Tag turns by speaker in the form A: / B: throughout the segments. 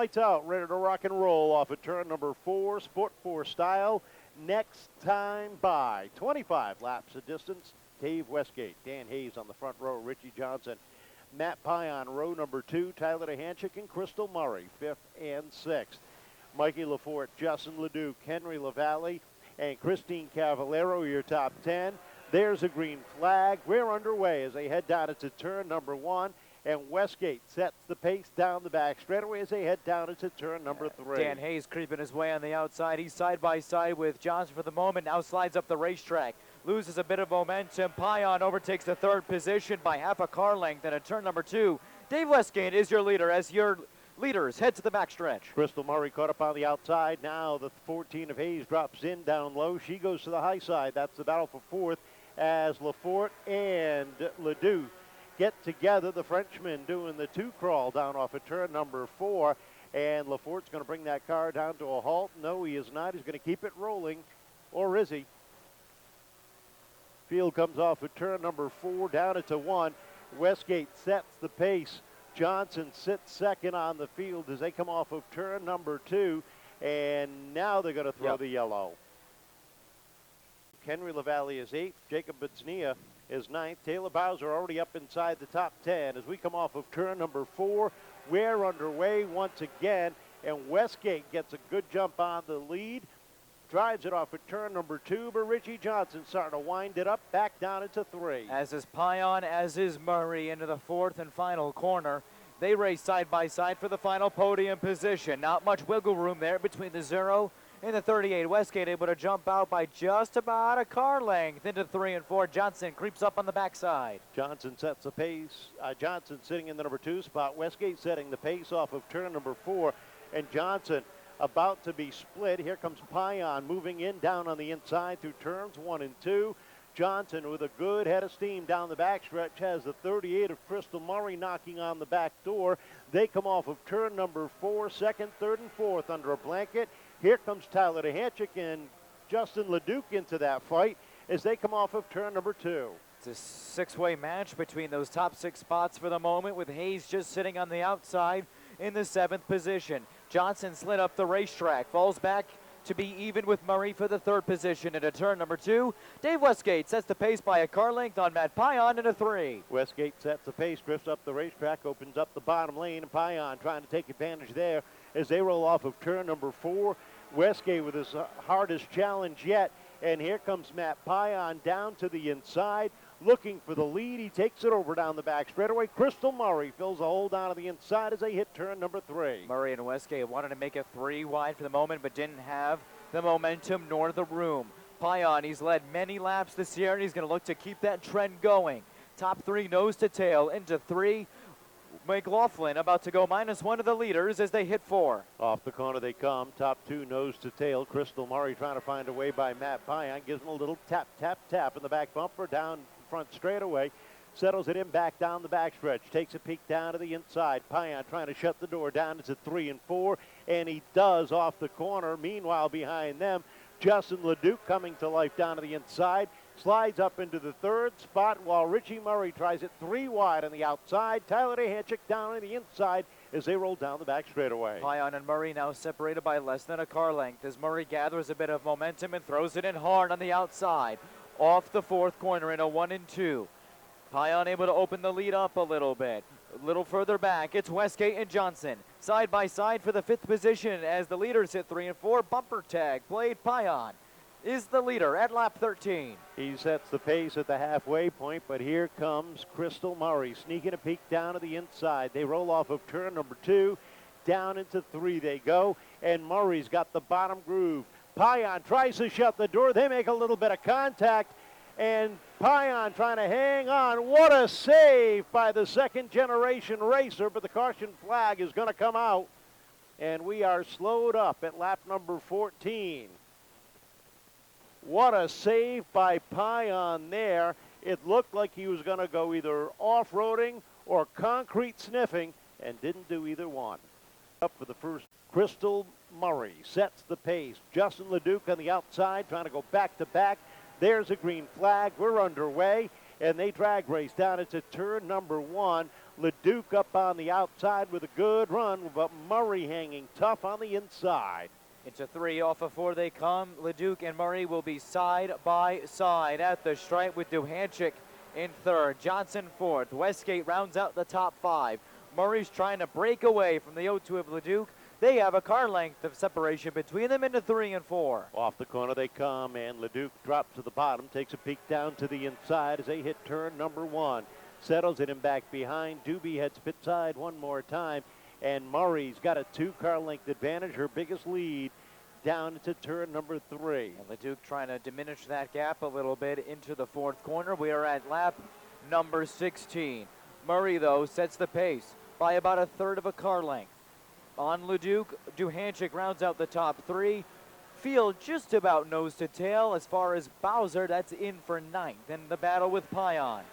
A: lights out, ready to rock and roll off of turn number 4, Sport 4 style. Next time by 25 laps of distance. Dave Westgate, Dan Hayes on the front row, Richie Johnson, Matt Pion, row number 2, Tyler Duhancik and Crystal Murray, 5th and 6th. Mikey Lafort, Justin Leduc, Henry Lavallee, and Christine Cavallaro, your top 10. There's a green flag. We're underway as they head down into turn number 1. And Westgate sets the pace down the back straightaway as they head down into turn number 3.
B: Dan Hayes creeping his way on the outside. He's side by side with Johnson for the moment. Now slides up the racetrack. Loses a bit of momentum. Pion overtakes the 3rd position by half a car length. And at turn number 2, Dave Westgate is your leader as your leaders head to the backstretch.
A: Crystal Murray caught up on the outside. Now the 14 of Hayes drops in down low. She goes to the high side. That's the battle for 4th as Lafort and Ledoux get together. The Frenchman doing the 2 crawl down off of turn number 4. And Lafort's going to bring that car down to a halt. No, he is not. He's going to keep it rolling. Or is he? Field comes off of turn number 4 down into 1. Westgate sets the pace. Johnson sits second on the field as they come off of turn number 2. And now they're going to throw the yellow. Henry Lavallee is 8th. Jacob Bitznia is 9th. Taylor Bowser already up inside the top 10. As we come off of turn number 4, we're underway once again. And Westgate gets a good jump on the lead. Drives it off at turn number 2, but Richie Johnson starting to wind it up back down into 3.
B: As is Pion, as is Murray into the 4th and final corner. They race side by side for the final podium position. Not much wiggle room there between the 0 and the 38. Westgate able to jump out by just about a car length into 3 and 4. Johnson creeps up on the backside.
A: Johnson sets the pace. Johnson sitting in the number 2 spot. Westgate setting the pace off of turn number 4. And Johnson about to be split. Here comes Pion moving in down on the inside through turns 1 and 2. Johnson with a good head of steam down the backstretch has the 38 of Crystal Murray knocking on the back door. They come off of turn number 4, 2nd, 3rd, and 4th under a blanket. Here comes Tyler Duhancik and Justin Leduc into that fight as they come off of turn number 2.
B: It's a 6-way match between those top 6 spots for the moment, with Hayes just sitting on the outside in the 7th position. Johnson slid up the racetrack, falls back to be even with Murray for the 3rd position into turn number 2. Dave Westgate sets the pace by a car length on Matt Pion into 3.
A: Westgate sets the pace, drifts up the racetrack, opens up the bottom lane, and Pion trying to take advantage there as they roll off of turn number 4. Westgate with his hardest challenge yet, and here comes Matt Pion down to the inside, looking for the lead. He takes it over down the back straightaway. Crystal Murray fills a hole down to the inside as they hit turn number 3.
B: Murray and Westgate wanted to make it 3 wide for the moment, but didn't have the momentum nor the room. Pion, he's led many laps this year, and he's going to look to keep that trend going. Top 3 nose to tail into 3. McLaughlin about to go -1 of the leaders as they hit 4.
A: Off the corner they come. Top 2 nose to tail. Crystal Murray trying to find a way by Matt Pion. Gives him a little tap, tap, tap in the back bumper down front straightaway. Settles it in back down the backstretch. Takes a peek down to the inside. Pion trying to shut the door down into 3 and 4. And he does off the corner. Meanwhile, behind them, Justin Leduc coming to life down to the inside. Slides up into the 3rd spot while Richie Murray tries it 3 wide on the outside. Tyler Duhancik down on the inside as they roll down the back straightaway.
B: Pion and Murray now separated by less than a car length as Murray gathers a bit of momentum and throws it in hard on the outside. Off the 4th corner in a 1 and 2. Pion able to open the lead up a little bit. A little further back, it's Westgate and Johnson. Side by side for the 5th position as the leaders hit 3 and 4. Bumper tag played. Pion is the leader at lap 13.
A: He sets the pace at the halfway point, but here comes Crystal Murray sneaking a peek down to the inside. They roll off of turn number 2. Down into 3 they go, and Murray's got the bottom groove. Pion tries to shut the door. They make a little bit of contact, and Pion trying to hang on. What a save by the 2nd-generation racer, but the caution flag is going to come out, and we are slowed up at lap number 14. What a save by Pion there. It looked like he was going to go either off-roading or concrete sniffing, and didn't do either one. Up for the first, Crystal Murray sets the pace. Justin Leduc on the outside trying to go back-to-back. There's a green flag. We're underway. and they drag race down into turn number 1. Leduc up on the outside with a good run, but Murray hanging tough on the inside.
B: Into 3 off of 4 they come. Leduc and Murray will be side by side at the stripe with Duhancik in 3rd. Johnson 4th. Westgate rounds out the top 5. Murray's trying to break away from the 0-2 of Leduc. They have a car length of separation between them into 3 and 4.
A: Off the corner they come, and Leduc drops to the bottom, takes a peek down to the inside as they hit turn number 1. Settles it in back behind. Doobie heads pit side one more time, and Murray's got a 2-car length advantage, her biggest lead, down into turn number 3.
B: And Leduc trying to diminish that gap a little bit into the 4th corner. We are at lap number 16. Murray, though, sets the pace by about a 1/3 of a car length. On Leduc, Duhancik rounds out the top 3. Field just about nose to tail. As far as Bowser, that's in for 9th in the battle with Pion.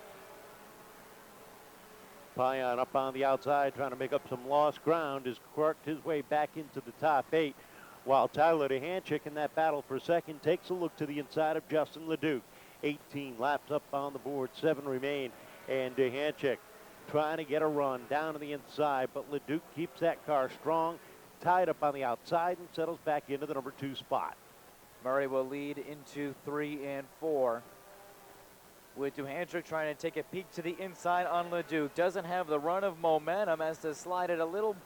A: Pion up on the outside trying to make up some lost ground, has worked his way back into the top 8, while Tyler Duhancik in that battle for second takes a look to the inside of Justin Leduc. 18 laps up on the board, 7 remain, and Duhancik trying to get a run down to the inside, but Leduc keeps that car strong, tied up on the outside, and settles back into the number 2 spot.
B: Murray will lead into 3 and 4. With Duhancik trying to take a peek to the inside on Leduc. Doesn't have the run of momentum, has to slide it a little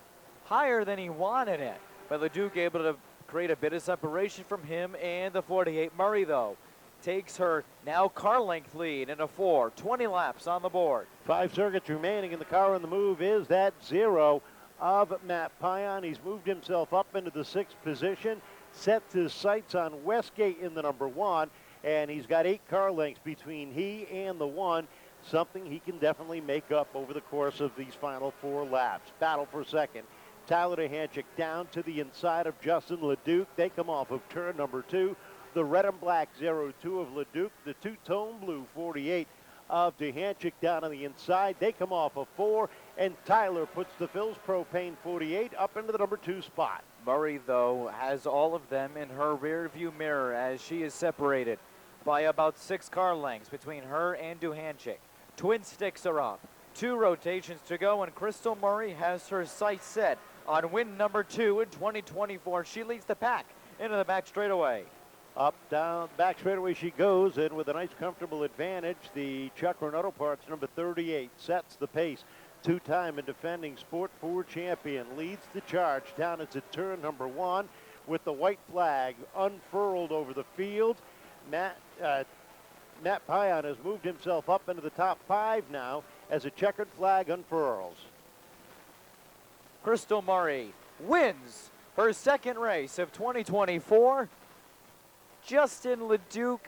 B: higher than he wanted it. But Leduc able to create a bit of separation from him and the 48. Murray, though, takes her now car length lead in a 4. 20 laps on the board.
A: 5 circuits remaining, in the car on the move is that 0 of Matt Pion. He's moved himself up into the 6th position, sets his sights on Westgate in the number 1, and he's got 8 car lengths between he and the 1, something he can definitely make up over the course of these final 4 laps. Battle for second. Tyler Duhancik down to the inside of Justin Leduc. They come off of turn number 2. The red and black 0-2 of Leduc, the 2-tone blue 48 of Duhancik down on the inside. They come off of 4, and Tyler puts the Phil's Propane 48 up into the number 2 spot.
B: Murray, though, has all of them in her rear view mirror as she is separated by about 6 car lengths between her and Duhancik. Twin sticks are up. 2 rotations to go, and Crystal Murray has her sights set on win number 2 in 2024. She leads the pack into the back straightaway.
A: Up, down, back straightaway she goes, and with a nice comfortable advantage, the Chuck Auto Parts number 38 sets the pace. 2-time and defending Sport 4 champion leads the charge down into turn number 1 with the white flag unfurled over the field. Matt Pion has moved himself up into the top 5 now as a checkered flag unfurls.
B: Crystal Murray wins her 2nd race of 2024. Justin Leduc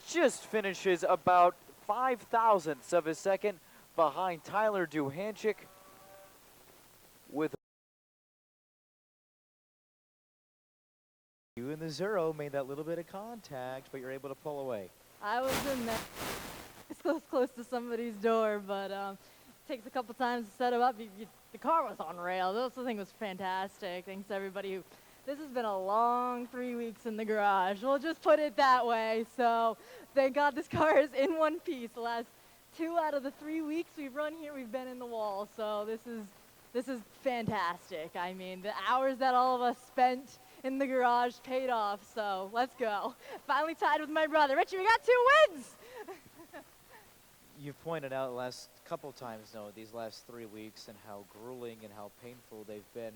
B: just finishes about 5/1000ths of a second behind Tyler Duhancik with you in the 0 made that little bit of contact, but you're able to pull away.
C: I was in there. It's close to somebody's door, but it takes a couple times to set them up. The car was on rails. This thing was fantastic. Thanks to everybody who. This has been a long 3 weeks in the garage. We'll just put it that way. So thank God this car is in one piece. The last 2 out of the 3 weeks we've run here, we've been in the wall. So this is fantastic. I mean, the hours that all of us spent in the garage paid off. So let's go. Finally tied with my brother. Richie, we got 2 wins.
B: You've pointed out the last couple times, though, these last 3 weeks and how grueling and how painful they've been.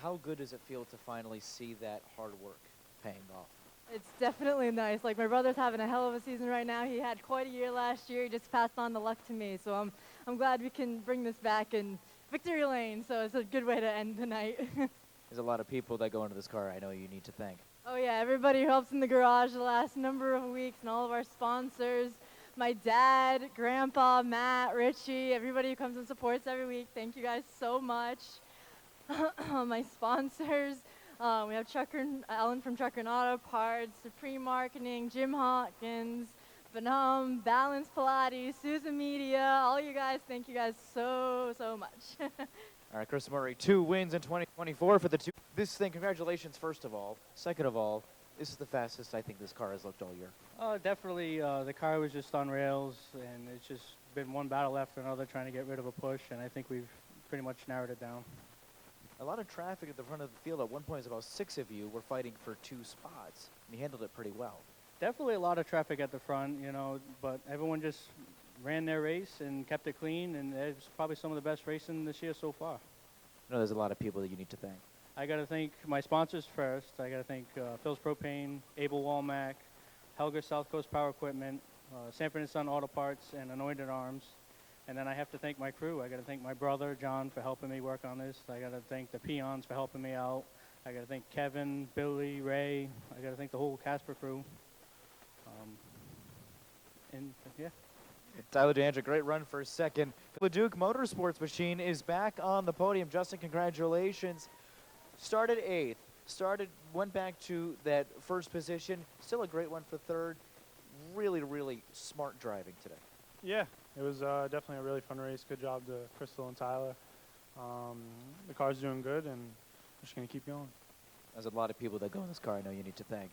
B: How good does it feel to finally see that hard work paying off?
C: It's definitely nice. Like, my brother's having a hell of a season right now. He had quite a year last year. He just passed on the luck to me. So I'm glad we can bring this back in victory lane. So it's a good way to end the night.
B: There's a lot of people that go into this car I know you need to thank.
C: Oh, yeah. Everybody who helps in the garage the last number of weeks, and all of our sponsors. My dad, Grandpa, Matt, Richie, everybody who comes and supports every week. Thank you guys so much. My sponsors, we have Alan from Trucker and Auto Parts, Supreme Marketing, Jim Hawkins, Benham, Balance Pilates, Susan Media, all you guys, thank you guys so much.
B: All right, Chris Murray, 2 wins in 2024 for the 2. This thing, congratulations, first of all. Second of all, this is the fastest I think this car has looked all year.
D: Definitely, the car was just on rails, and it's just been one battle after another trying to get rid of a push, and I think we've pretty much narrowed it down.
B: A lot of traffic at the front of the field. At one point, it was about 6 of you were fighting for 2 spots, and you handled it pretty well.
D: Definitely a lot of traffic at the front, you know, but everyone just ran their race and kept it clean, and it's probably some of the best racing this year so far.
B: I know there's a lot of people that you need to thank.
D: I got to thank my sponsors first. I got to thank Phil's Propane, Abel Walmack, Helger South Coast Power Equipment, Sanford & Son Auto Parts, and Anointed Arms. And then I have to thank my crew. I got to thank my brother, John, for helping me work on this. I got to thank the Pions for helping me out. I got to thank Kevin, Billy, Ray. I got to thank the whole Casper crew. And yeah.
B: Tyler Duhancik, great run for a second. Leduc Motorsports Machine is back on the podium. Justin, congratulations. Started 8th. Went back to that first position. Still a great one for 3rd. Really, really smart driving today.
E: Yeah, it was definitely a really fun race. Good job to Crystal and Tyler. The car's doing good, and we're just going to keep going.
B: There's a lot of people that go in this car I know you need to thank.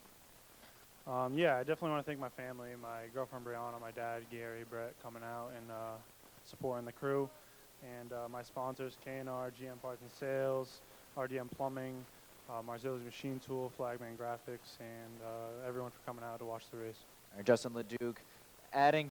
E: Yeah, I definitely want to thank my family, my girlfriend Brianna, my dad, Gary, Brett, coming out and supporting the crew, and my sponsors, K&R, GM Parts and Sales, RDM Plumbing, Marzilli's Machine Tool, Flagman Graphics, and everyone for coming out to watch the race.
B: All right, Justin Leduc, adding